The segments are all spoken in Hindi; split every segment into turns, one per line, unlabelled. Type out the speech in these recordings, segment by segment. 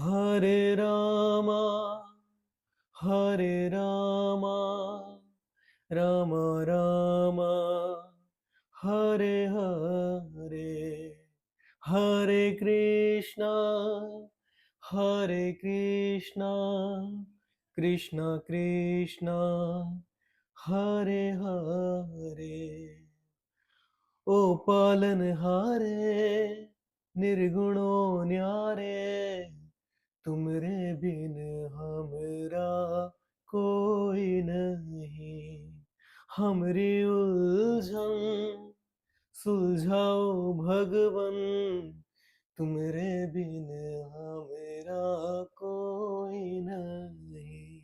Hare Rama, Hare Rama, Rama Rama, Hare Hare, Hare Krishna, Hare Krishna, Krishna Krishna, Hare Hare. ओ पालनहारे निर्गुणों न्यारे, तुमरे बिन हमरा कोई नहीं। हमरी उलझन सुलझाओ भगवन, तुमरे बिन हमरा कोई नहीं।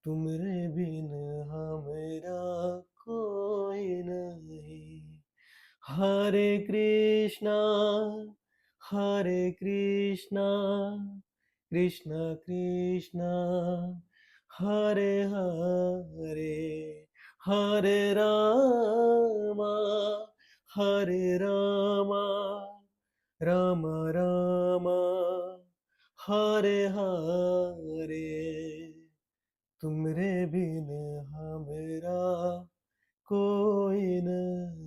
तुमरे बिन हमरा कोई नहीं। हरे कृष्णा, हरे कृष्णा, कृष्ण कृष्ण, हरे हरे, हरे रामा, हरे रामा, राम राम, हरे हरे। तुमरे बिन हमरा कोई नहीं।